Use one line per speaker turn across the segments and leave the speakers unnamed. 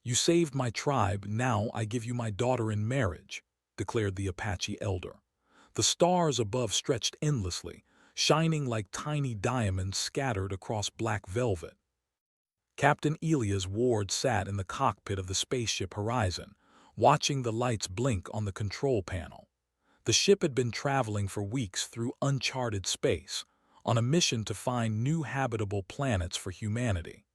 "You saved my tribe, now I give you my daughter in marriage," declared the Apache elder. The stars above stretched endlessly, shining like tiny diamonds scattered across black velvet. Captain Elias Ward sat in the cockpit of the spaceship Horizon, watching the lights blink on the control panel. The ship had been traveling for weeks through uncharted space, on a mission to find new habitable planets for humanity.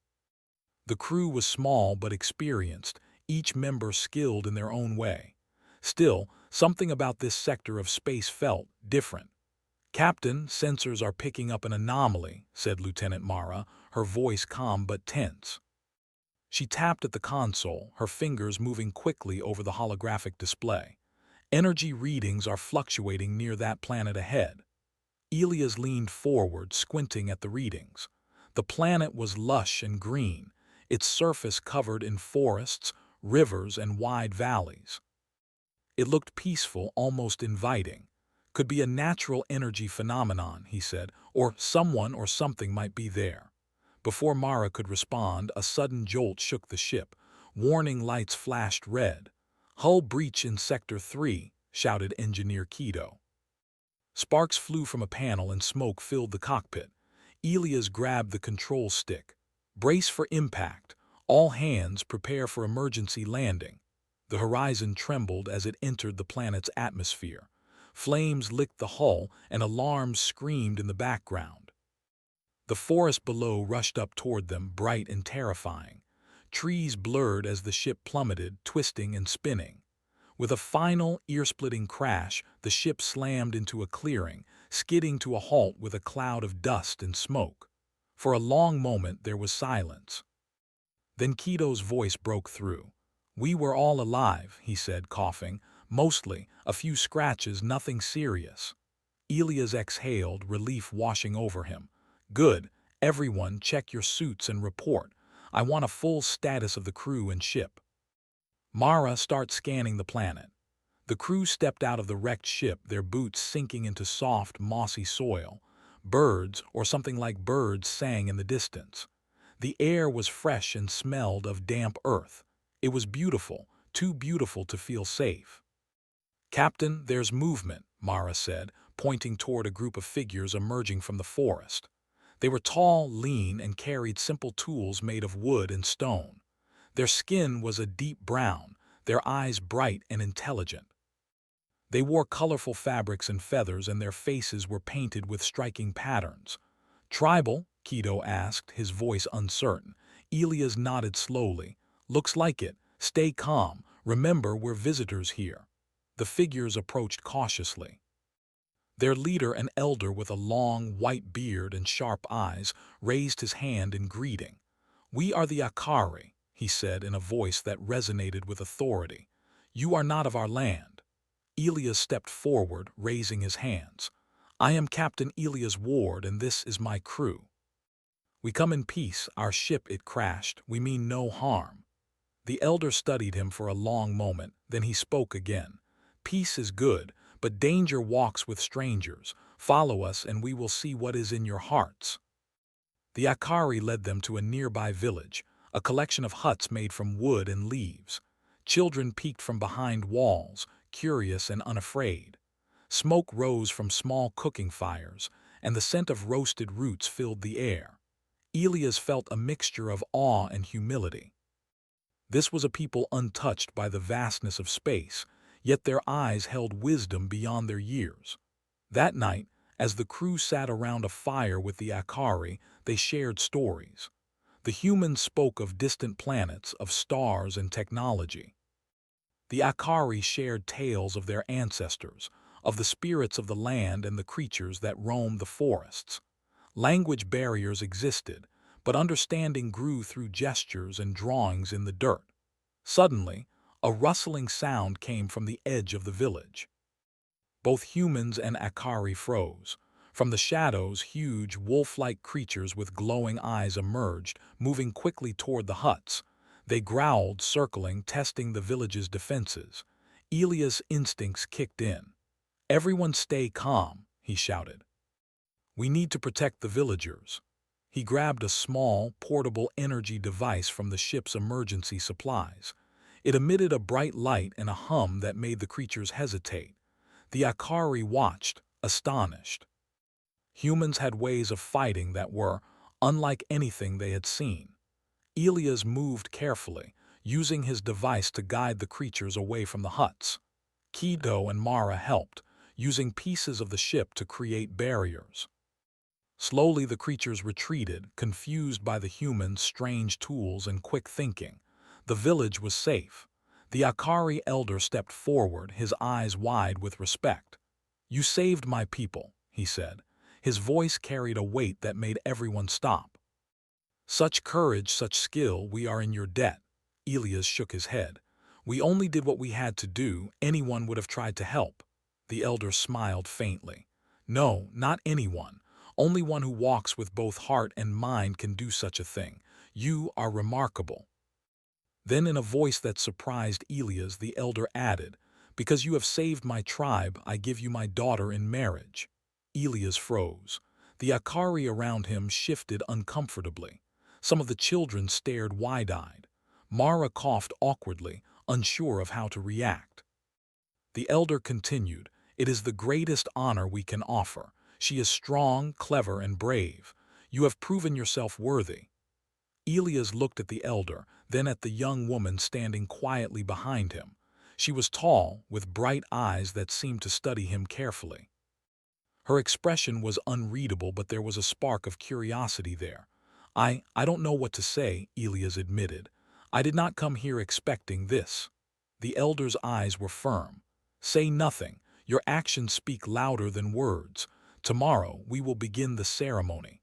The crew was small but experienced, each member skilled in their own way. Still, something about this sector of space felt different. "Captain, sensors are picking up an anomaly," said Lieutenant Mara, her voice calm but tense. She tapped at the console, her fingers moving quickly over the holographic display. "Energy readings are fluctuating near that planet ahead." Elias leaned forward, squinting at the readings. The planet was lush and green, its surface covered in forests, rivers, and wide valleys. It looked peaceful, almost inviting. "Could be a natural energy phenomenon," he said, "or someone or something might be there." Before Mara could respond, a sudden jolt shook the ship. Warning lights flashed red. "Hull breach in Sector 3, shouted Engineer Keto. Sparks flew from a panel and smoke filled the cockpit. Elias grabbed the control stick. "Brace for impact. All hands prepare for emergency landing." The horizon trembled as it entered the planet's atmosphere. Flames licked the hull and alarms screamed in the background. The forest below rushed up toward them, bright and terrifying. Trees blurred as the ship plummeted, twisting and spinning. With a final, ear-splitting crash, the ship slammed into a clearing, skidding to a halt with a cloud of dust and smoke. For a long moment there was silence. Then Keto's voice broke through. "We were all alive," he said, coughing. "Mostly, a few scratches, nothing serious." Elias exhaled, relief washing over him. "Good. Everyone, check your suits and report. I want a full status of the crew and ship." "Mara, start scanning the planet." The crew stepped out of the wrecked ship, their boots sinking into soft, mossy soil. Birds, or something like birds, sang in the distance. The air was fresh and smelled of damp earth. It was beautiful, too beautiful to feel safe. "Captain, there's movement," Mara said, pointing toward a group of figures emerging from the forest. They were tall, lean, and carried simple tools made of wood and stone. Their skin was a deep brown, their eyes bright and intelligent. They wore colorful fabrics and feathers, and their faces were painted with striking patterns. "Tribal?" Keto asked, his voice uncertain. Elias nodded slowly. "Looks like it. Stay calm. Remember, we're visitors here." The figures approached cautiously. Their leader, an elder with a long, white beard and sharp eyes, raised his hand in greeting. "We are the Akari," he said in a voice that resonated with authority. "You are not of our land." Elias stepped forward, raising his hands. "I am Captain Elias Ward, and this is my crew. We come in peace, our ship it crashed, we mean no harm." The elder studied him for a long moment, then he spoke again. "Peace is good, but danger walks with strangers. Follow us and we will see what is in your hearts." The Akari led them to a nearby village, a collection of huts made from wood and leaves. Children peeked from behind walls, curious and unafraid. Smoke rose from small cooking fires, and the scent of roasted roots filled the air. Elias felt a mixture of awe and humility. This was a people untouched by the vastness of space, yet their eyes held wisdom beyond their years. That night, as the crew sat around a fire with the Akari, they shared stories. The humans spoke of distant planets, of stars and technology. The Akari shared tales of their ancestors, of the spirits of the land and the creatures that roamed the forests. Language barriers existed, but understanding grew through gestures and drawings in the dirt. Suddenly, a rustling sound came from the edge of the village. Both humans and Akari froze. From the shadows, huge, wolf-like creatures with glowing eyes emerged, moving quickly toward the huts. They growled, circling, testing the village's defenses. Elias' instincts kicked in. "Everyone stay calm," he shouted. "We need to protect the villagers." He grabbed a small, portable energy device from the ship's emergency supplies. It emitted a bright light and a hum that made the creatures hesitate. The Akari watched, astonished. Humans had ways of fighting that were unlike anything they had seen. Elias moved carefully, using his device to guide the creatures away from the huts. Kido and Mara helped, using pieces of the ship to create barriers. Slowly the creatures retreated, confused by the humans' strange tools and quick thinking. The village was safe. The Akari elder stepped forward, his eyes wide with respect. "You saved my people," he said. His voice carried a weight that made everyone stop. "Such courage, such skill, we are in your debt." Elias shook his head. "We only did what we had to do. Anyone would have tried to help." The elder smiled faintly. "No, not anyone. Only one who walks with both heart and mind can do such a thing. You are remarkable." Then in a voice that surprised Elias, the elder added, "Because you have saved my tribe, I give you my daughter in marriage." Elias froze. The Akari around him shifted uncomfortably. Some of the children stared wide-eyed. Mara coughed awkwardly, unsure of how to react. The elder continued, "It is the greatest honor we can offer. She is strong, clever, and brave. You have proven yourself worthy." Elias looked at the elder, then at the young woman standing quietly behind him. She was tall, with bright eyes that seemed to study him carefully. Her expression was unreadable, but there was a spark of curiosity there. I don't know what to say," Elias admitted. "I did not come here expecting this." The elder's eyes were firm. "Say nothing. Your actions speak louder than words. Tomorrow we will begin the ceremony.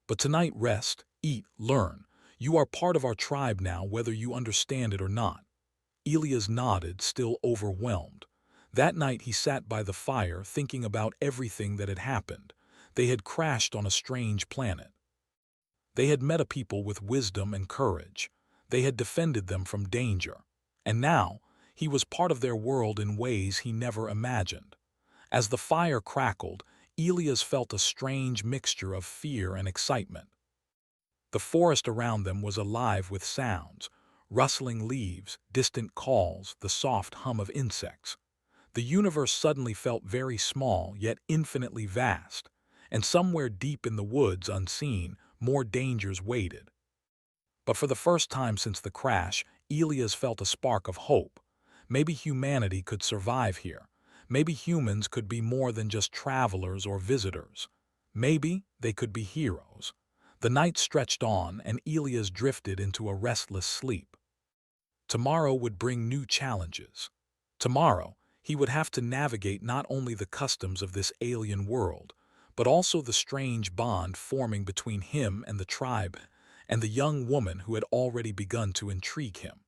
But tonight rest, eat, learn. You are part of our tribe now, whether you understand it or not." Elias nodded, still overwhelmed. That night he sat by the fire, thinking about everything that had happened. They had crashed on a strange planet. They had met a people with wisdom and courage. They had defended them from danger. And now, he was part of their world in ways he never imagined. As the fire crackled, Elias felt a strange mixture of fear and excitement. The forest around them was alive with sounds, rustling leaves, distant calls, the soft hum of insects. The universe suddenly felt very small, yet infinitely vast, and somewhere deep in the woods, unseen, more dangers waited. But for the first time since the crash, Elias felt a spark of hope. Maybe humanity could survive here. Maybe humans could be more than just travelers or visitors. Maybe they could be heroes. The night stretched on, and Elias drifted into a restless sleep. Tomorrow would bring new challenges. Tomorrow, he would have to navigate not only the customs of this alien world, but also the strange bond forming between him and the tribe and the young woman who had already begun to intrigue him.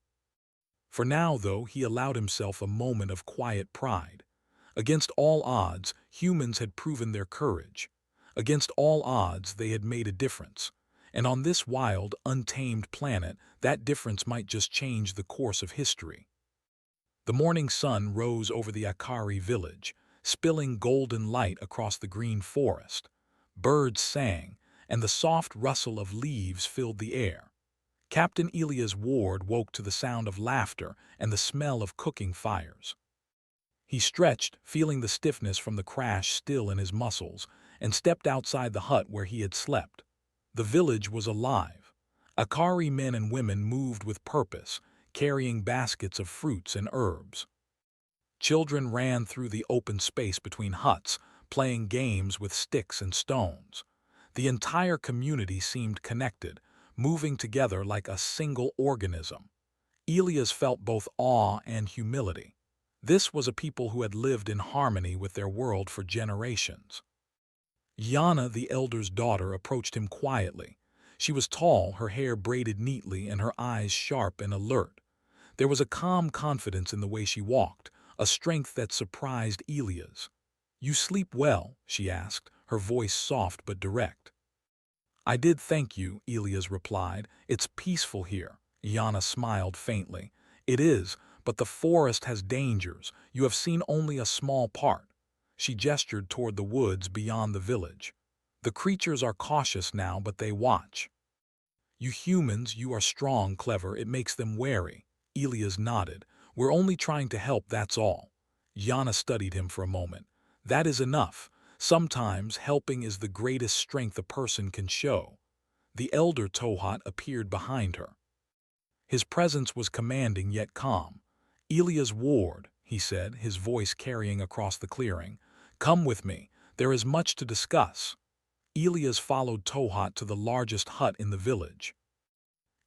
For now, though, he allowed himself a moment of quiet pride. Against all odds, humans had proven their courage. Against all odds, they had made a difference. And on this wild, untamed planet, that difference might just change the course of history. The morning sun rose over the Akari village, spilling golden light across the green forest. Birds sang, and the soft rustle of leaves filled the air. Captain Elias Ward woke to the sound of laughter and the smell of cooking fires. He stretched, feeling the stiffness from the crash still in his muscles, and stepped outside the hut where he had slept. The village was alive. Akari men and women moved with purpose, carrying baskets of fruits and herbs. Children ran through the open space between huts, playing games with sticks and stones. The entire community seemed connected, moving together like a single organism. Elias felt both awe and humility. This was a people who had lived in harmony with their world for generations. Yana, the elder's daughter, approached him quietly. She was tall, her hair braided neatly, and her eyes sharp and alert. There was a calm confidence in the way she walked, a strength that surprised Elias. "You sleep well?" she asked, her voice soft but direct. "I did, thank you," Elias replied. "It's peaceful here." Yana smiled faintly. "It is, but the forest has dangers. You have seen only a small part." She gestured toward the woods beyond the village. The creatures are cautious now, but they watch. You humans, you are strong, clever, it makes them wary. Elias nodded. We're only trying to help, that's all. Yana studied him for a moment. That is enough. Sometimes helping is the greatest strength a person can show. The elder Tohat appeared behind her. His presence was commanding yet calm. Elias Ward, he said, his voice carrying across the clearing. Come with me. There is much to discuss. Elias followed Tohat to the largest hut in the village.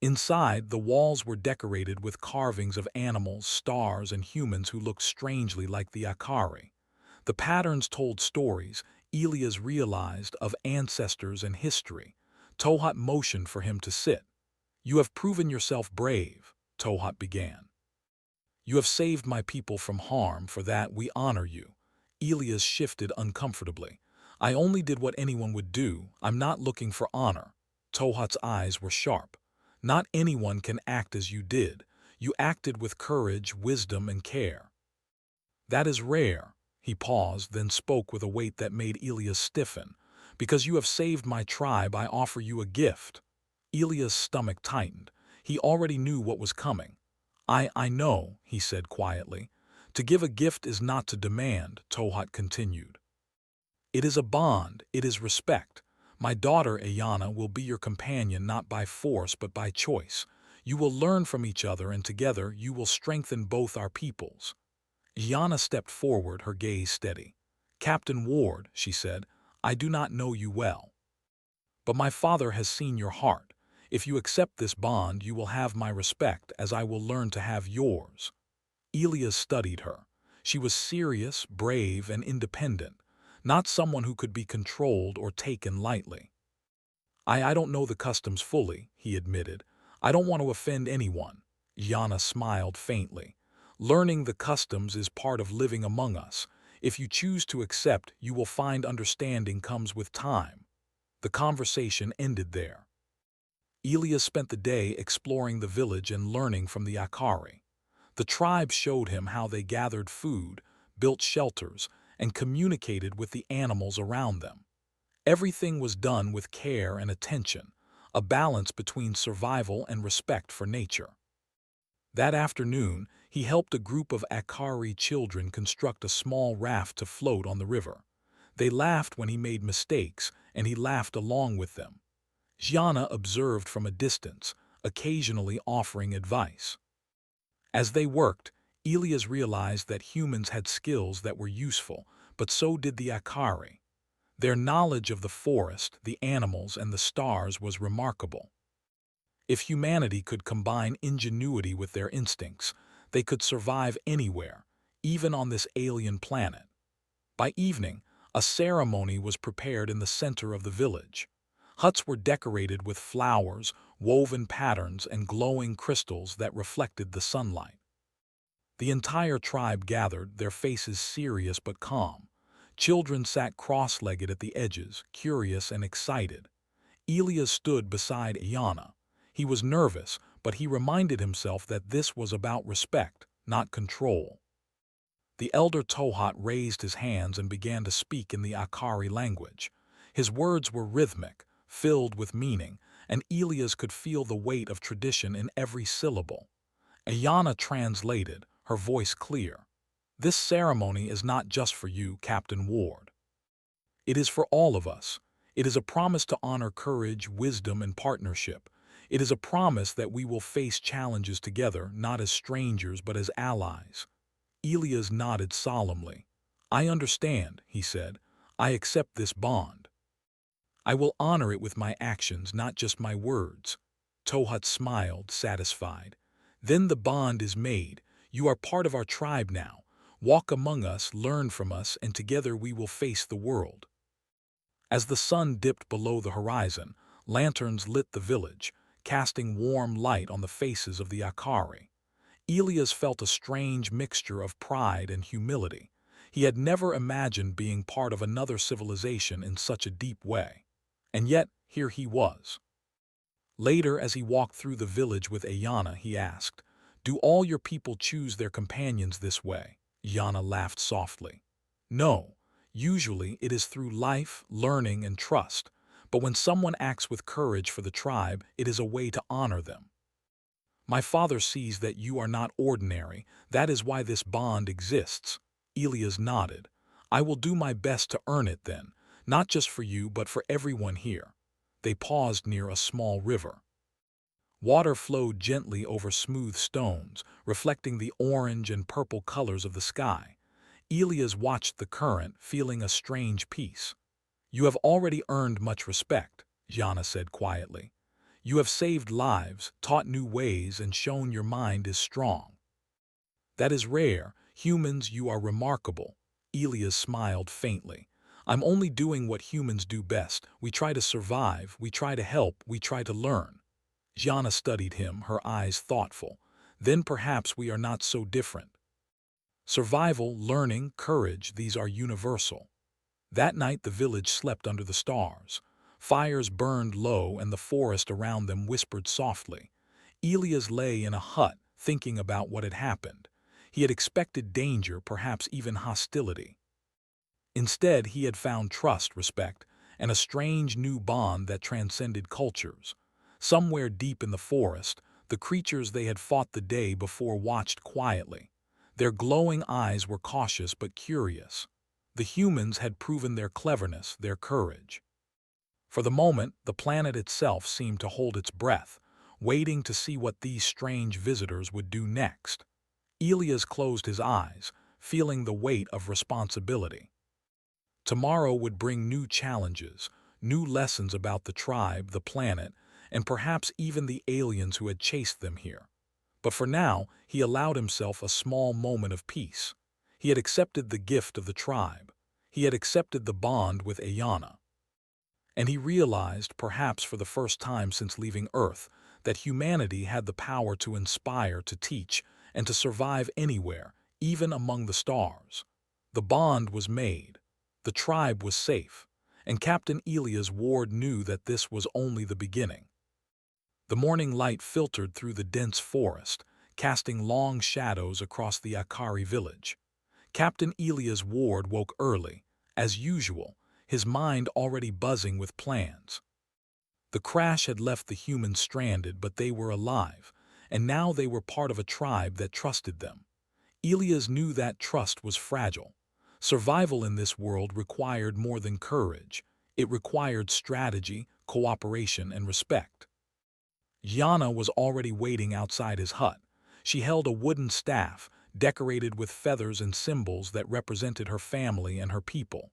Inside, the walls were decorated with carvings of animals, stars, and humans who looked strangely like the Akari. The patterns told stories, Elias realized, of ancestors and history. Tohat motioned for him to sit. You have proven yourself brave, Tohat began. You have saved my people from harm, for that we honor you. Elias shifted uncomfortably. I only did what anyone would do, I'm not looking for honor. Tohat's eyes were sharp. Not anyone can act as you did. You acted with courage, wisdom, and care. That is rare. He paused, then spoke with a weight that made Elias stiffen. Because you have saved my tribe, I offer you a gift. Elias' stomach tightened. He already knew what was coming. I know, he said quietly. To give a gift is not to demand, Tohat continued. It is a bond, it is respect. My daughter, Ayana, will be your companion not by force but by choice. You will learn from each other, and together you will strengthen both our peoples. Ayana stepped forward, her gaze steady. Captain Ward, she said, I do not know you well. But my father has seen your heart. If you accept this bond, you will have my respect, as I will learn to have yours. Elias studied her. She was serious, brave, and independent, not someone who could be controlled or taken lightly. I don't know the customs fully, he admitted. I don't want to offend anyone. Yana smiled faintly. Learning the customs is part of living among us. If you choose to accept, you will find understanding comes with time. The conversation ended there. Elias spent the day exploring the village and learning from the Akari. The tribe showed him how they gathered food, built shelters, and communicated with the animals around them. Everything was done with care and attention, a balance between survival and respect for nature. That afternoon, he helped a group of Akari children construct a small raft to float on the river. They laughed when he made mistakes, and he laughed along with them. Gianna observed from a distance, occasionally offering advice. As they worked, Elias realized that humans had skills that were useful, but so did the Akari. Their knowledge of the forest, the animals, and the stars was remarkable. If humanity could combine ingenuity with their instincts, they could survive anywhere, even on this alien planet. By evening, a ceremony was prepared in the center of the village. Huts were decorated with flowers, woven patterns, and glowing crystals that reflected the sunlight. The entire tribe gathered, their faces serious but calm. Children sat cross-legged at the edges, curious and excited. Elias stood beside Ayana. He was nervous, but he reminded himself that this was about respect, not control. The elder Tohat raised his hands and began to speak in the Akari language. His words were rhythmic, filled with meaning, and Elias could feel the weight of tradition in every syllable. Ayana translated, her voice clear. This ceremony is not just for you, Captain Ward. It is for all of us. It is a promise to honor courage, wisdom, and partnership. It is a promise that we will face challenges together, not as strangers but as allies. Elias nodded solemnly. I understand, he said. I accept this bond. I will honor it with my actions, not just my words. Tohat smiled, satisfied. Then the bond is made. You are part of our tribe now. Walk among us, learn from us, and together we will face the world. As the sun dipped below the horizon, lanterns lit the village, casting warm light on the faces of the Akari. Elias felt a strange mixture of pride and humility. He had never imagined being part of another civilization in such a deep way. And yet, here he was. Later, as he walked through the village with Ayana, he asked, Do all your people choose their companions this way? Ayana laughed softly. No, Usually, it is through life, learning, and trust. But when someone acts with courage for the tribe, it is a way to honor them. My father sees that you are not ordinary. That is why this bond exists. Elias nodded. I will do my best to earn it then, not just for you but for everyone here. They paused near a small river. Water flowed gently over smooth stones, reflecting the orange and purple colors of the sky. Elias watched the current, feeling a strange peace. You have already earned much respect, Jana said quietly. You have saved lives, taught new ways, and shown your mind is strong. That is rare. Humans, you are remarkable. Elias smiled faintly. I'm only doing what humans do best. We try to survive, we try to help, we try to learn. Jana studied him, her eyes thoughtful. Then perhaps we are not so different. Survival, learning, courage, these are universal. That night the village slept under the stars. Fires burned low and the forest around them whispered softly. Elias lay in a hut, thinking about what had happened. He had expected danger, perhaps even hostility. Instead, he had found trust, respect, and a strange new bond that transcended cultures. Somewhere deep in the forest, the creatures they had fought the day before watched quietly. Their glowing eyes were cautious but curious. The humans had proven their cleverness, their courage. For the moment, the planet itself seemed to hold its breath, waiting to see what these strange visitors would do next. Elias closed his eyes, feeling the weight of responsibility. Tomorrow would bring new challenges, new lessons about the tribe, the planet, and perhaps even the aliens who had chased them here. But for now, he allowed himself a small moment of peace. He had accepted the gift of the tribe. He had accepted the bond with Ayana. And he realized, perhaps for the first time since leaving Earth, that humanity had the power to inspire, to teach, and to survive anywhere, even among the stars. The bond was made. The tribe was safe. And Captain Elias Ward knew that this was only the beginning. The morning light filtered through the dense forest, casting long shadows across the Akari village. Captain Elias Ward woke early, as usual, his mind already buzzing with plans. The crash had left the humans stranded, but they were alive, and now they were part of a tribe that trusted them. Elias knew that trust was fragile. Survival in this world required more than courage. It required strategy, cooperation, and respect. Jana was already waiting outside his hut. She held a wooden staff, decorated with feathers and symbols that represented her family and her people.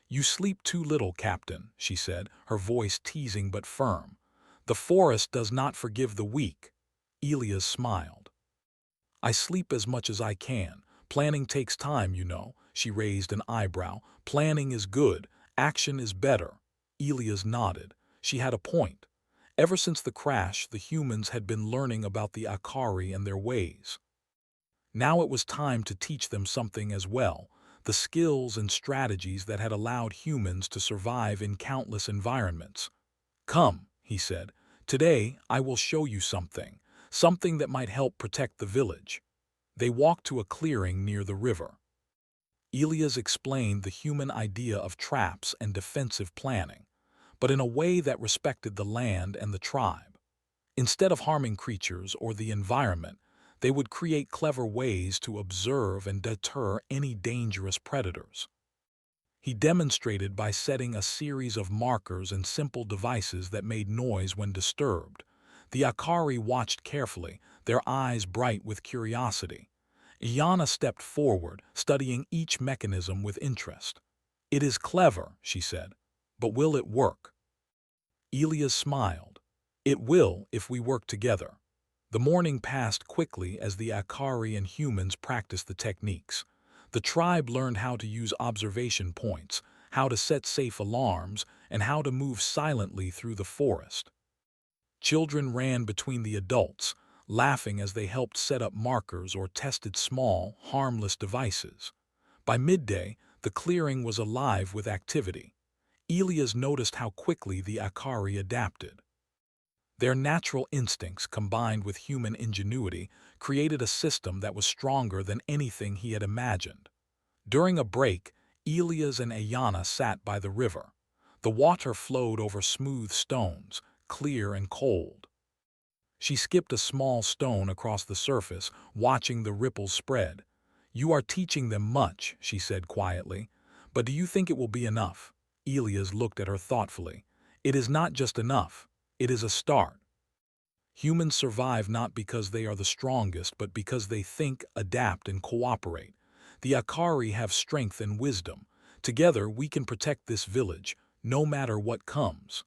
You sleep too little, Captain, she said, her voice teasing but firm. The forest does not forgive the weak. Elias smiled. I sleep as much as I can. Planning takes time, you know. She raised an eyebrow. Planning is good. Action is better. Elias nodded. She had a point. Ever since the crash, the humans had been learning about the Akari and their ways. Now it was time to teach them something as well, the skills and strategies that had allowed humans to survive in countless environments. Come, he said, today I will show you something, something that might help protect the village. They walked to a clearing near the river. Elias explained the human idea of traps and defensive planning, but in a way that respected the land and the tribe. Instead of harming creatures or the environment, they would create clever ways to observe and deter any dangerous predators. He demonstrated by setting a series of markers and simple devices that made noise when disturbed. The Akari watched carefully, their eyes bright with curiosity. Iana stepped forward, studying each mechanism with interest. It is clever, she said, but will it work? Elias smiled. It will if we work together. The morning passed quickly as the Akari and humans practiced the techniques. The tribe learned how to use observation points, how to set safe alarms, and how to move silently through the forest. Children ran between the adults, laughing as they helped set up markers or tested small, harmless devices. By midday, the clearing was alive with activity. Elias noticed how quickly the Akari adapted. Their natural instincts, combined with human ingenuity, created a system that was stronger than anything he had imagined. During a break, Elias and Ayana sat by the river. The water flowed over smooth stones, clear and cold. She skipped a small stone across the surface, watching the ripples spread. "You are teaching them much," she said quietly. "But do you think it will be enough?" Elias looked at her thoughtfully. "It is not just enough. It is a start. Humans survive not because they are the strongest, but because they think, adapt, and cooperate. The Akari have strength and wisdom. Together we can protect this village, no matter what comes."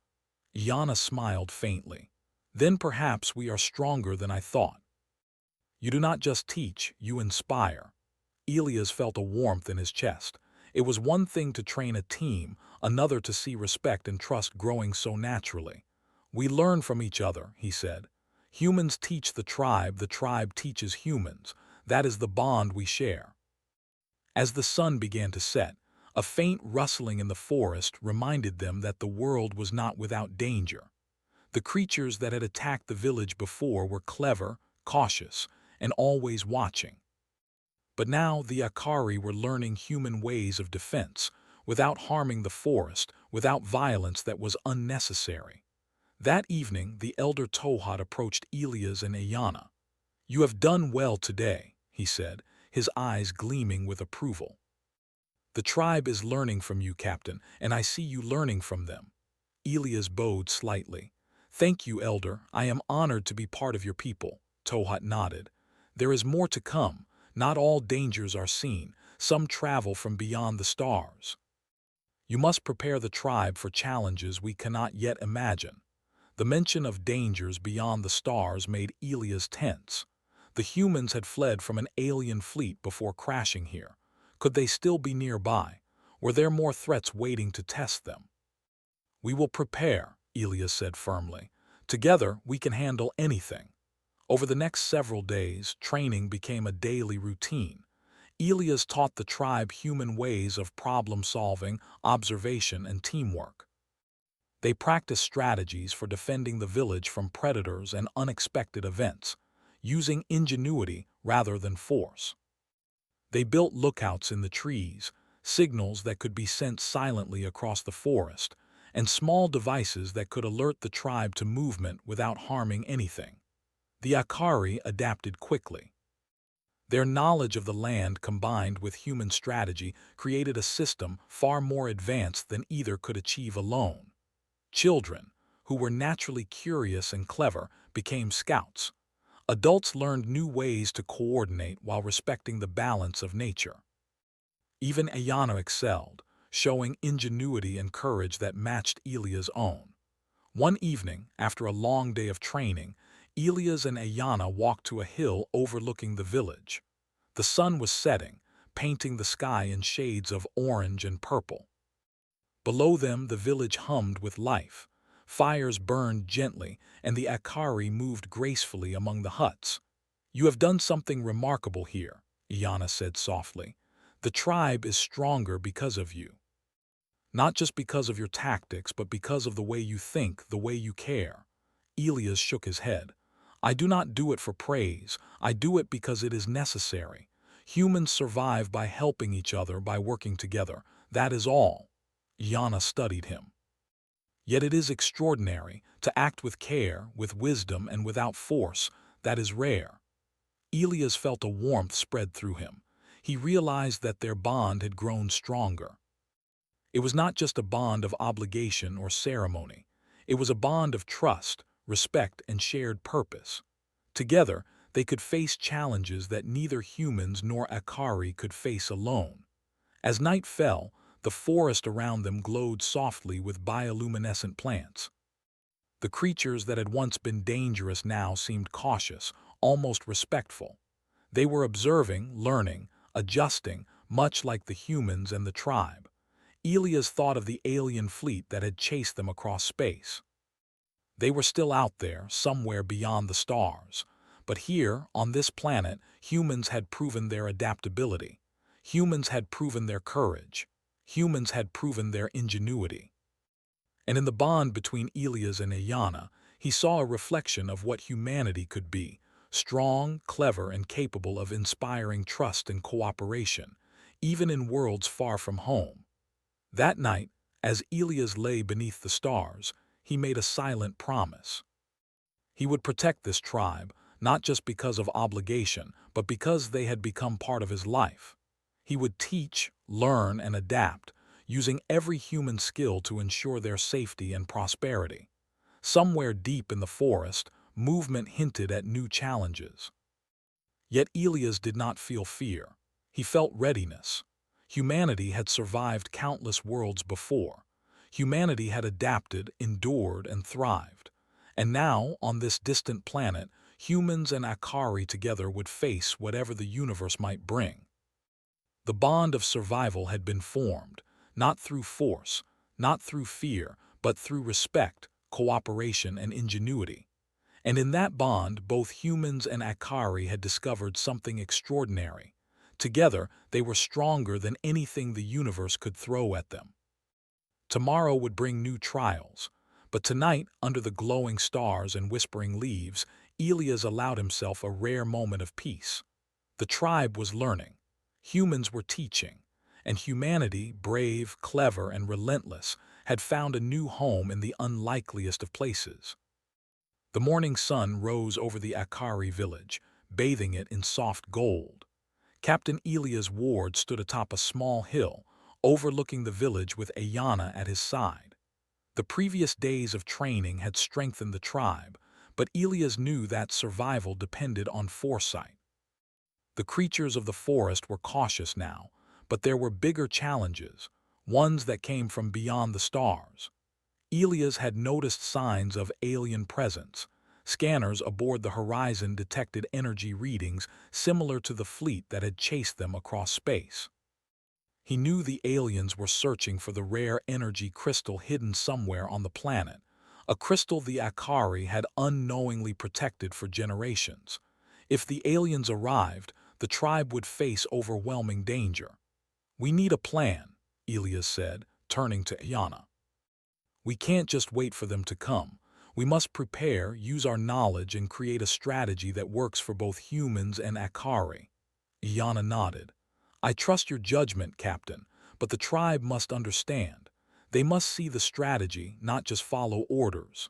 Yana smiled faintly. "Then perhaps we are stronger than I thought." "You do not just teach, you inspire." Elias felt a warmth in his chest. It was one thing to train a team, another to see respect and trust growing so naturally. "We learn from each other," he said. "Humans teach the tribe teaches humans. That is the bond we share." As the sun began to set, a faint rustling in the forest reminded them that the world was not without danger. The creatures that had attacked the village before were clever, cautious, and always watching. But now the Akari were learning human ways of defense, without harming the forest, without violence that was unnecessary. That evening, the elder Tohat approached Elias and Ayana. "You have done well today," he said, his eyes gleaming with approval. "The tribe is learning from you, Captain, and I see you learning from them." Elias bowed slightly. "Thank you, Elder. I am honored to be part of your people." Tohat nodded. "There is more to come. Not all dangers are seen. Some travel from beyond the stars. You must prepare the tribe for challenges we cannot yet imagine." The mention of dangers beyond the stars made Elias tense. The humans had fled from an alien fleet before crashing here. Could they still be nearby? Were there more threats waiting to test them? "We will prepare," Elias said firmly. "Together we can handle anything." Over the next several days, training became a daily routine. Elias taught the tribe human ways of problem-solving, observation, and teamwork. They practiced strategies for defending the village from predators and unexpected events, using ingenuity rather than force. They built lookouts in the trees, signals that could be sent silently across the forest, and small devices that could alert the tribe to movement without harming anything. The Akari adapted quickly. Their knowledge of the land combined with human strategy created a system far more advanced than either could achieve alone. Children, who were naturally curious and clever, became scouts. Adults learned new ways to coordinate while respecting the balance of nature. Even Ayana excelled, showing ingenuity and courage that matched Elia's own. One evening, after a long day of training, Elias and Ayana walked to a hill overlooking the village. The sun was setting, painting the sky in shades of orange and purple. Below them, the village hummed with life. Fires burned gently, and the Akari moved gracefully among the huts. "You have done something remarkable here," Ayana said softly. "The tribe is stronger because of you. Not just because of your tactics, but because of the way you think, the way you care." Elias shook his head. "I do not do it for praise. I do it because it is necessary. Humans survive by helping each other, by working together. That is all." Yana studied him. "Yet it is extraordinary to act with care, with wisdom, and without force. That is rare." Elias felt a warmth spread through him. He realized that their bond had grown stronger. It was not just a bond of obligation or ceremony. It was a bond of trust, respect, and shared purpose. Together, they could face challenges that neither humans nor Akari could face alone. As night fell, the forest around them glowed softly with bioluminescent plants. The creatures that had once been dangerous now seemed cautious, almost respectful. They were observing, learning, adjusting, much like the humans and the tribe. Elias thought of the alien fleet that had chased them across space. They were still out there, somewhere beyond the stars. But here, on this planet, humans had proven their adaptability. Humans had proven their courage. Humans had proven their ingenuity. And in the bond between Elias and Ayana, he saw a reflection of what humanity could be: strong, clever, and capable of inspiring trust and cooperation. even in worlds far from home. That night, as Elias lay beneath the stars, he made a silent promise. He would protect this tribe, not just because of obligation, but because they had become part of his life. He would teach, learn, and adapt, using every human skill to ensure their safety and prosperity. Somewhere deep in the forest, movement hinted at new challenges. Yet Elias did not feel fear. He felt readiness. Humanity had survived countless worlds before. Humanity had adapted, endured, and thrived. And now, on this distant planet, humans and Akari together would face whatever the universe might bring. The bond of survival had been formed, not through force, not through fear, but through respect, cooperation, and ingenuity. And in that bond, both humans and Akari had discovered something extraordinary. Together, they were stronger than anything the universe could throw at them. Tomorrow would bring new trials, but tonight, under the glowing stars and whispering leaves, Elias allowed himself a rare moment of peace. The tribe was learning. Humans were teaching. And humanity, brave, clever, and relentless, had found a new home in the unlikeliest of places. The morning sun rose over the Akari village, bathing it in soft gold. Captain Elias Ward stood atop a small hill, overlooking the village with Ayana at his side. The previous days of training had strengthened the tribe, but Elias knew that survival depended on foresight. The creatures of the forest were cautious now, but there were bigger challenges, ones that came from beyond the stars. Elias had noticed signs of alien presence. Scanners aboard the horizon detected energy readings similar to the fleet that had chased them across space. He knew the aliens were searching for the rare energy crystal hidden somewhere on the planet, a crystal the Akari had unknowingly protected for generations. If the aliens arrived, the tribe would face overwhelming danger. "We need a plan," Elias said, turning to Ayana. "We can't just wait for them to come. We must prepare, use our knowledge, and create a strategy that works for both humans and Akari." Ayana nodded. "I trust your judgment, Captain, but the tribe must understand. They must see the strategy, not just follow orders."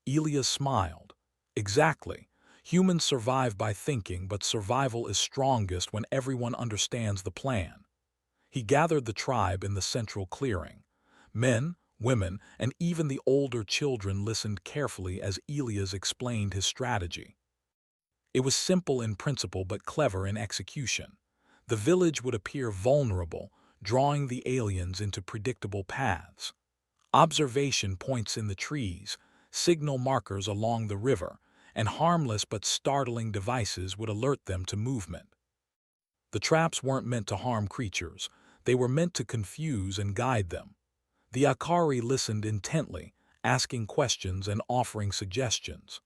Elias smiled. "Exactly. Humans survive by thinking, but survival is strongest when everyone understands the plan." He gathered the tribe in the central clearing. Men, women, and even the older children listened carefully as Elias explained his strategy. It was simple in principle but clever in execution. The village would appear vulnerable, drawing the aliens into predictable paths. Observation points in the trees, signal markers along the river, and harmless but startling devices would alert them to movement. The traps weren't meant to harm creatures. They were meant to confuse and guide them. The Akari listened intently, asking questions and offering suggestions.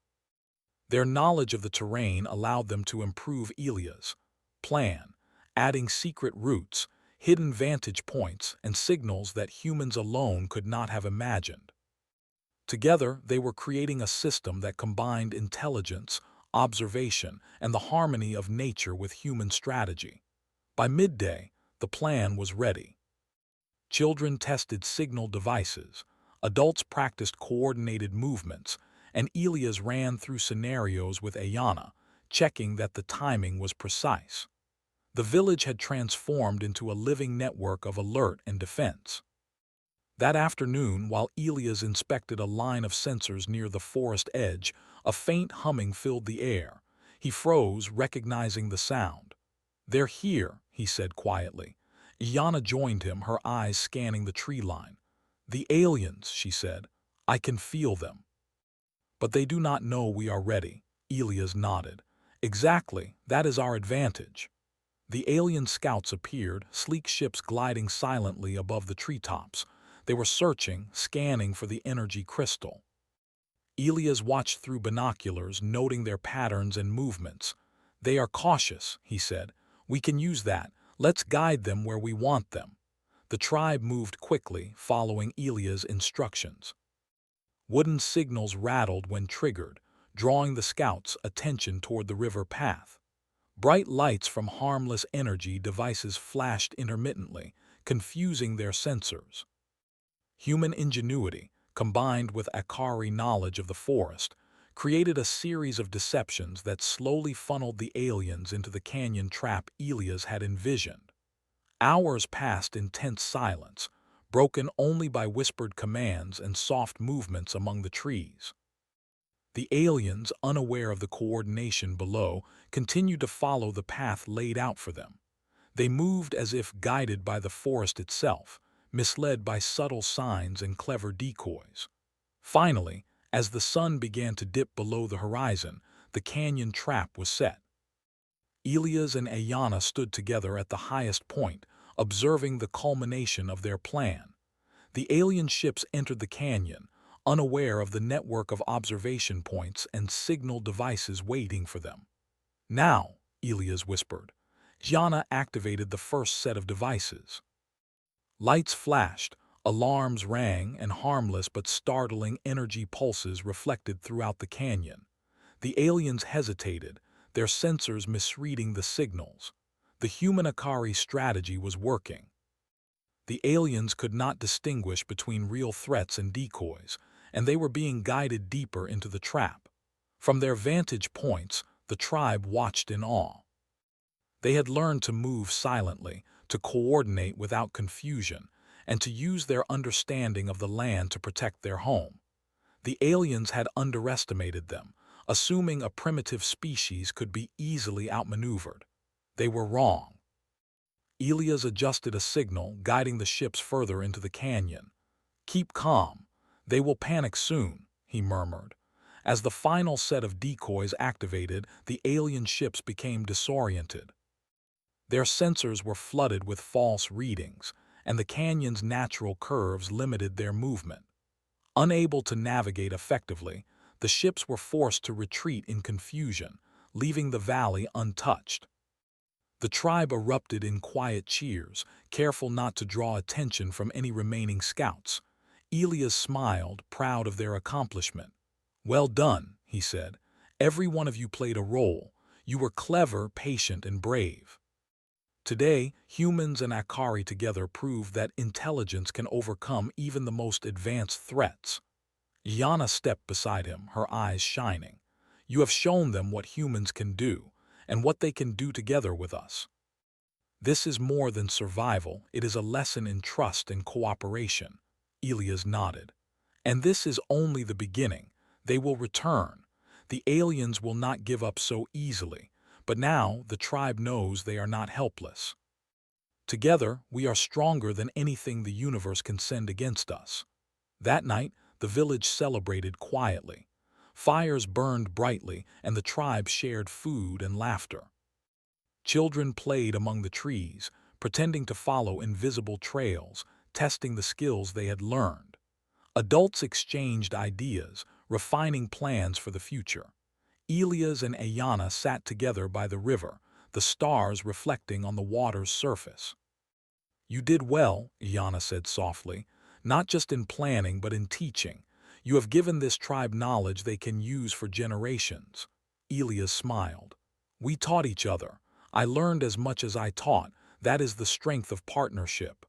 Their knowledge of the terrain allowed them to improve Elias' plan, adding secret routes, hidden vantage points, and signals that humans alone could not have imagined. Together, they were creating a system that combined intelligence, observation, and the harmony of nature with human strategy. By midday, the plan was ready. Children tested signal devices, adults practiced coordinated movements, and Elias ran through scenarios with Ayana, checking that the timing was precise. The village had transformed into a living network of alert and defense. That afternoon, while Elias inspected a line of sensors near the forest edge, a faint humming filled the air. He froze, recognizing the sound. "They're here," he said quietly. Ayana joined him, her eyes scanning the tree line. "The aliens," she said. "I can feel them." "But they do not know we are ready," Elias nodded. "Exactly, that is our advantage." The alien scouts appeared, sleek ships gliding silently above the treetops. They were searching, scanning for the energy crystal. Elias watched through binoculars, noting their patterns and movements. "They are cautious," he said. "We can use that. Let's guide them where we want them." The tribe moved quickly, following Elias' instructions. Wooden signals rattled when triggered, drawing the scouts' attention toward the river path. Bright lights from harmless energy devices flashed intermittently, confusing their sensors. Human ingenuity, combined with Akari knowledge of the forest, created a series of deceptions that slowly funneled the aliens into the canyon trap Elias had envisioned. Hours passed in tense silence, broken only by whispered commands and soft movements among the trees. The aliens, unaware of the coordination below, continued to follow the path laid out for them. They moved as if guided by the forest itself, misled by subtle signs and clever decoys. Finally, as the sun began to dip below the horizon, the canyon trap was set. Elias and Ayana stood together at the highest point, observing the culmination of their plan. The alien ships entered the canyon, unaware of the network of observation points and signal devices waiting for them. "Now," Elias whispered. Ayana activated the first set of devices. Lights flashed, alarms rang, and harmless but startling energy pulses reflected throughout the canyon. The aliens hesitated, their sensors misreading the signals. The human Akari strategy was working. The aliens could not distinguish between real threats and decoys, and they were being guided deeper into the trap. From their vantage points, the tribe watched in awe. They had learned to move silently, to coordinate without confusion, and to use their understanding of the land to protect their home. The aliens had underestimated them, assuming a primitive species could be easily outmaneuvered. They were wrong. Elias adjusted a signal, guiding the ships further into the canyon. "Keep calm. They will panic soon," he murmured. As the final set of decoys activated, the alien ships became disoriented. Their sensors were flooded with false readings, and the canyon's natural curves limited their movement. Unable to navigate effectively, the ships were forced to retreat in confusion, leaving the valley untouched. The tribe erupted in quiet cheers, careful not to draw attention from any remaining scouts. Elias smiled, proud of their accomplishment. "Well done," he said. "Every one of you played a role. You were clever, patient, and brave." Today, humans and Akari together proved that intelligence can overcome even the most advanced threats. Yana stepped beside him, her eyes shining. "You have shown them what humans can do, and what they can do together with us. This is more than survival, it is a lesson in trust and cooperation." Elias nodded. "And this is only the beginning. They will return. The aliens will not give up so easily, but now the tribe knows they are not helpless. Together, we are stronger than anything the universe can send against us." That night, the village celebrated quietly. Fires burned brightly, and the tribe shared food and laughter. Children played among the trees, pretending to follow invisible trails, testing the skills they had learned. Adults exchanged ideas, refining plans for the future. Elias and Ayana sat together by the river, the stars reflecting on the water's surface. "You did well," Ayana said softly, "not just in planning but in teaching. You have given this tribe knowledge they can use for generations." Elias smiled. "We taught each other. I learned as much as I taught. That is the strength of partnership."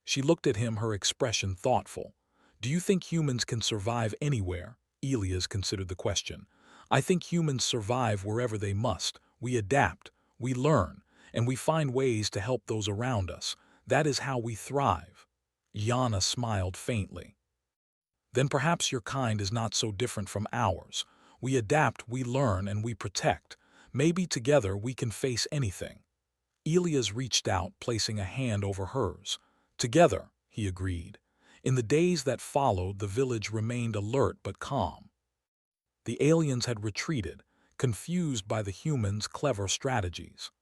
She looked at him, her expression thoughtful. "Do you think humans can survive anywhere?" Elias considered the question. "I think humans survive wherever they must. We adapt, we learn, and we find ways to help those around us. That is how we thrive." Yana smiled faintly. "Then perhaps your kind is not so different from ours. We adapt, we learn, and we protect. Maybe together we can face anything." Elias reached out, placing a hand over hers. "Together," he agreed. In the days that followed, the village remained alert but calm. The aliens had retreated, confused by the humans' clever strategies.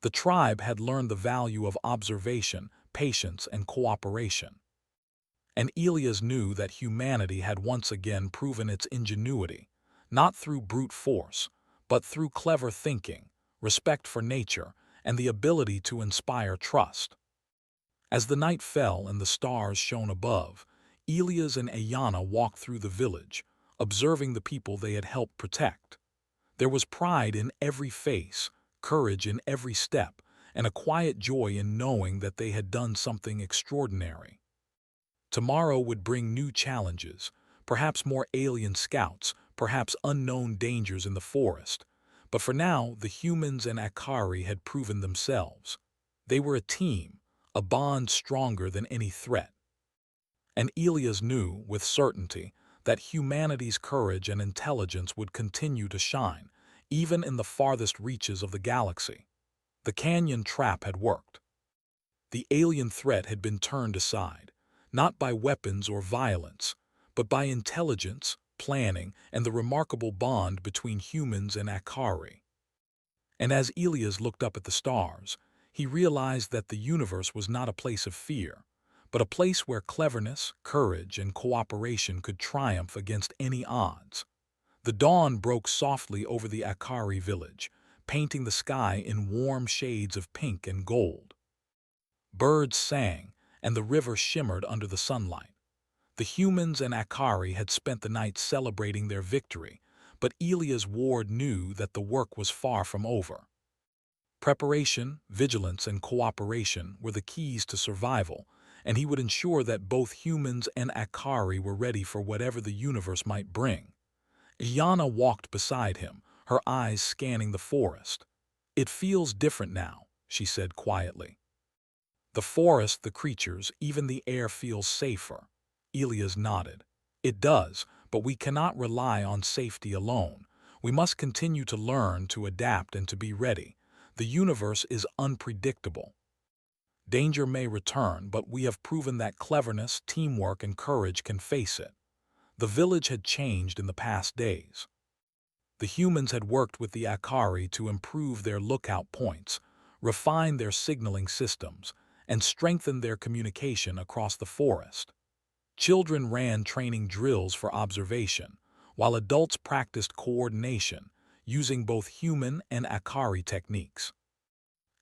The tribe had learned the value of observation, patience, and cooperation. And Elias knew that humanity had once again proven its ingenuity, not through brute force, but through clever thinking, respect for nature, and the ability to inspire trust. As the night fell and the stars shone above, Elias and Ayana walked through the village, observing the people they had helped protect. There was pride in every face, courage in every step, and a quiet joy in knowing that they had done something extraordinary. Tomorrow would bring new challenges, perhaps more alien scouts, perhaps unknown dangers in the forest. But for now, the humans and Akari had proven themselves. They were a team, a bond stronger than any threat. And Elias knew, with certainty, that humanity's courage and intelligence would continue to shine, even in the farthest reaches of the galaxy. The canyon trap had worked. The alien threat had been turned aside, not by weapons or violence, but by intelligence, planning, and the remarkable bond between humans and Akari. And as Elias looked up at the stars, he realized that the universe was not a place of fear, but a place where cleverness, courage, and cooperation could triumph against any odds. The dawn broke softly over the Akari village, painting the sky in warm shades of pink and gold. Birds sang, and the river shimmered under the sunlight. The humans and Akari had spent the night celebrating their victory, but Elias Ward knew that the work was far from over. Preparation, vigilance, and cooperation were the keys to survival, and he would ensure that both humans and Akari were ready for whatever the universe might bring. Iana walked beside him, her eyes scanning the forest. "It feels different now," she said quietly. "The forest, the creatures, even the air feels safer." Elias nodded. "It does, but we cannot rely on safety alone. We must continue to learn, to adapt, and to be ready. The universe is unpredictable. Danger may return, but we have proven that cleverness, teamwork, and courage can face it." The village had changed in the past days. The humans had worked with the Akari to improve their lookout points, refine their signaling systems, and strengthen their communication across the forest. Children ran training drills for observation, while adults practiced coordination, using both human and Akari techniques.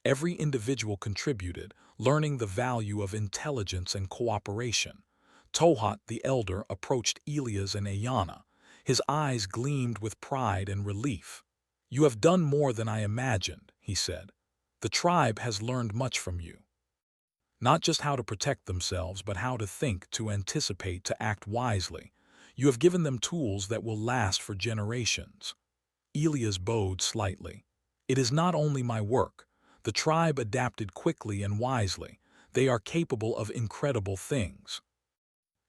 Every individual contributed, learning the value of intelligence and cooperation. Tohat the elder approached Elias and Ayana. His eyes gleamed with pride and relief. "You have done more than I imagined," he said. "The tribe has learned much from you. Not just how to protect themselves, but how to think, to anticipate, to act wisely. You have given them tools that will last for generations." Elias bowed slightly. "It is not only my work. The tribe adapted quickly and wisely. They are capable of incredible things.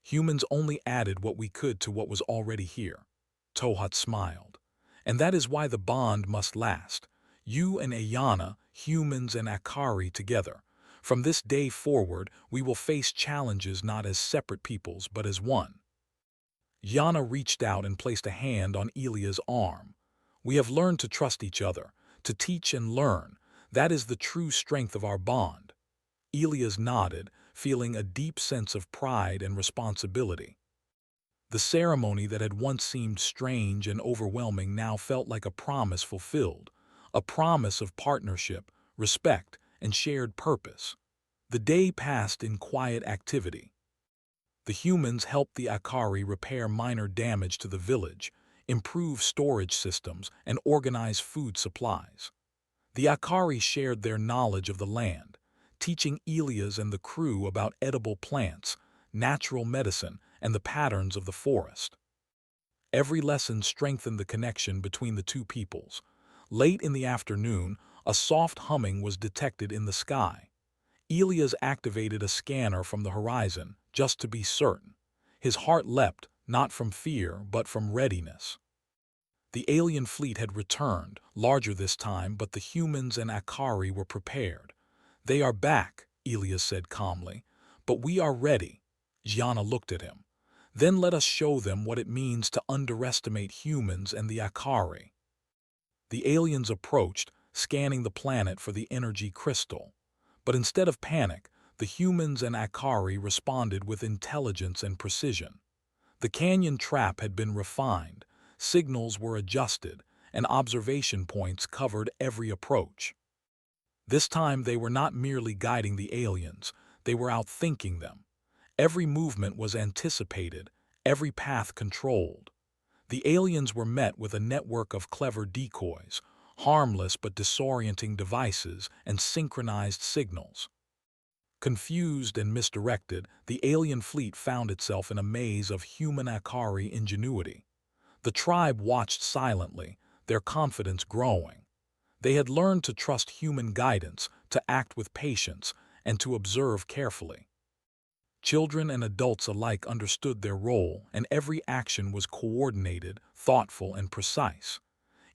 Humans only added what we could to what was already here." Tohat smiled. "And that is why the bond must last. You and Ayana, humans and Akari together. From this day forward, we will face challenges not as separate peoples, but as one." Yana reached out and placed a hand on Elia's arm. "We have learned to trust each other, to teach and learn. That is the true strength of our bond." Elias nodded, feeling a deep sense of pride and responsibility. The ceremony that had once seemed strange and overwhelming now felt like a promise fulfilled, a promise of partnership, respect, and shared purpose. The day passed in quiet activity. The humans helped the Akari repair minor damage to the village, improve storage systems, and organize food supplies. The Akari shared their knowledge of the land, teaching Elias and the crew about edible plants, natural medicine, and the patterns of the forest. Every lesson strengthened the connection between the two peoples. Late in the afternoon, a soft humming was detected in the sky. Elias activated a scanner from the horizon, just to be certain. His heart leapt, not from fear, but from readiness. The alien fleet had returned, larger this time, but the humans and Akari were prepared. "They are back," Elias said calmly, "but we are ready." Gianna looked at him. "Then let us show them what it means to underestimate humans and the Akari." The aliens approached, scanning the planet for the energy crystal. But instead of panic, the humans and Akari responded with intelligence and precision. The canyon trap had been refined, signals were adjusted, and observation points covered every approach. This time they were not merely guiding the aliens, they were outthinking them. Every movement was anticipated, every path controlled. The aliens were met with a network of clever decoys, harmless but disorienting devices and synchronized signals. Confused and misdirected, the alien fleet found itself in a maze of human Akari ingenuity. The tribe watched silently, their confidence growing. They had learned to trust human guidance, to act with patience, and to observe carefully. Children and adults alike understood their role, and every action was coordinated, thoughtful, and precise.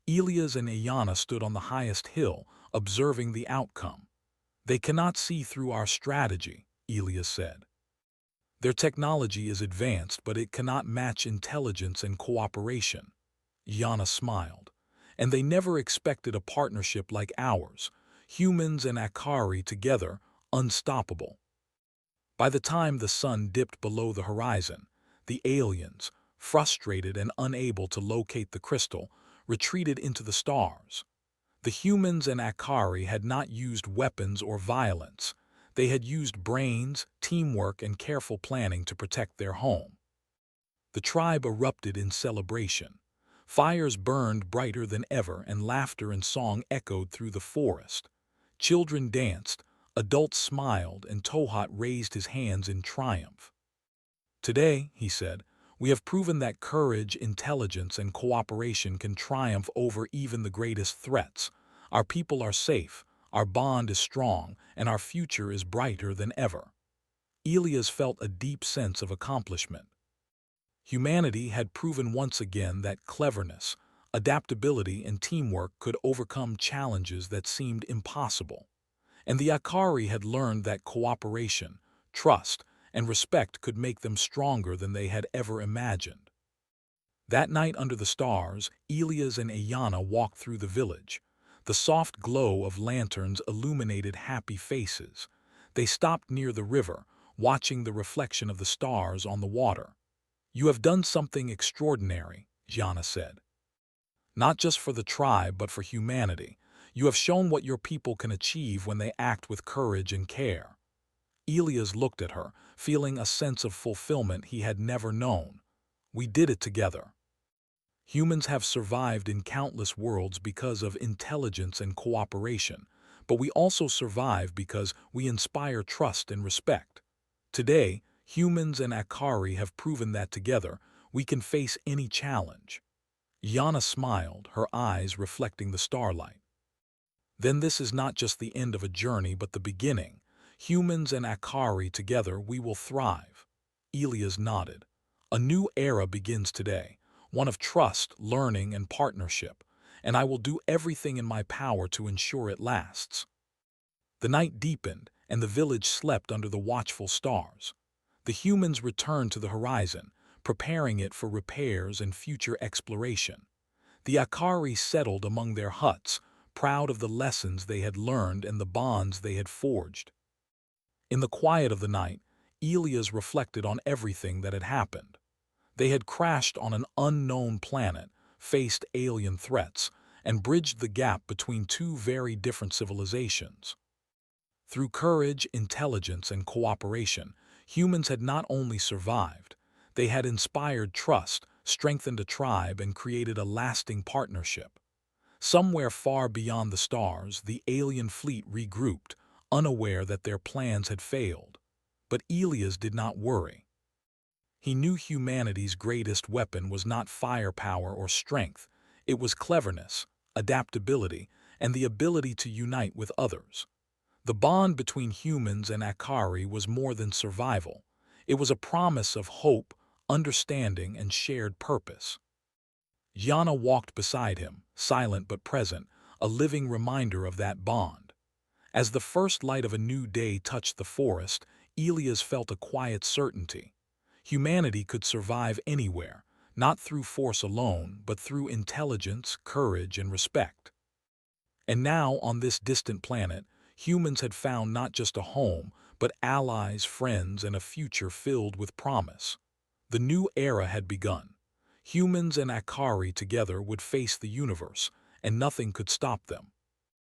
Elias and Ayana stood on the highest hill, observing the outcome. "They cannot see through our strategy," Elias said. "Their technology is advanced, but it cannot match intelligence and cooperation." Yana smiled. "And they never expected a partnership like ours, humans and Akari together, unstoppable." By the time the sun dipped below the horizon, the aliens, frustrated and unable to locate the crystal, retreated into the stars. The humans and Akari had not used weapons or violence. They had used brains, teamwork, and careful planning to protect their home. The tribe erupted in celebration. Fires burned brighter than ever, and laughter and song echoed through the forest. Children danced, adults smiled, and Tohat raised his hands in triumph. "Today," he said, "we have proven that courage, intelligence, and cooperation can triumph over even the greatest threats. Our people are safe, our bond is strong, and our future is brighter than ever." Elias felt a deep sense of accomplishment. Humanity had proven once again that cleverness, adaptability, and teamwork could overcome challenges that seemed impossible. And the Akari had learned that cooperation, trust, and respect could make them stronger than they had ever imagined. That night under the stars, Elias and Ayana walked through the village. The soft glow of lanterns illuminated happy faces. They stopped near the river, watching the reflection of the stars on the water. "You have done something extraordinary," Jana said. "Not just for the tribe, but for humanity. You have shown what your people can achieve when they act with courage and care." Elias looked at her, feeling a sense of fulfillment he had never known. "We did it together." Humans have survived in countless worlds because of intelligence and cooperation, but we also survive because we inspire trust and respect. Today, humans and Akari have proven that together, we can face any challenge. Yana smiled, her eyes reflecting the starlight. "Then this is not just the end of a journey, but the beginning. Humans and Akari together, we will thrive." Elias nodded. "A new era begins today, one of trust, learning, and partnership, and I will do everything in my power to ensure it lasts." The night deepened, and the village slept under the watchful stars. The humans returned to the horizon, preparing it for repairs and future exploration. The Akari settled among their huts, proud of the lessons they had learned and the bonds they had forged. In the quiet of the night, Elias reflected on everything that had happened. They had crashed on an unknown planet, faced alien threats, and bridged the gap between two very different civilizations. Through courage, intelligence, and cooperation, humans had not only survived, they had inspired trust, strengthened a tribe, and created a lasting partnership. Somewhere far beyond the stars, the alien fleet regrouped, unaware that their plans had failed. But Elias did not worry. He knew humanity's greatest weapon was not firepower or strength. It was cleverness, adaptability, and the ability to unite with others. The bond between humans and Akari was more than survival. It was a promise of hope, understanding, and shared purpose. Yana walked beside him, silent but present, a living reminder of that bond. As the first light of a new day touched the forest, Elias felt a quiet certainty. Humanity could survive anywhere, not through force alone, but through intelligence, courage, and respect. And now, on this distant planet, humans had found not just a home, but allies, friends, and a future filled with promise. The new era had begun. Humans and Akari together would face the universe, and nothing could stop them.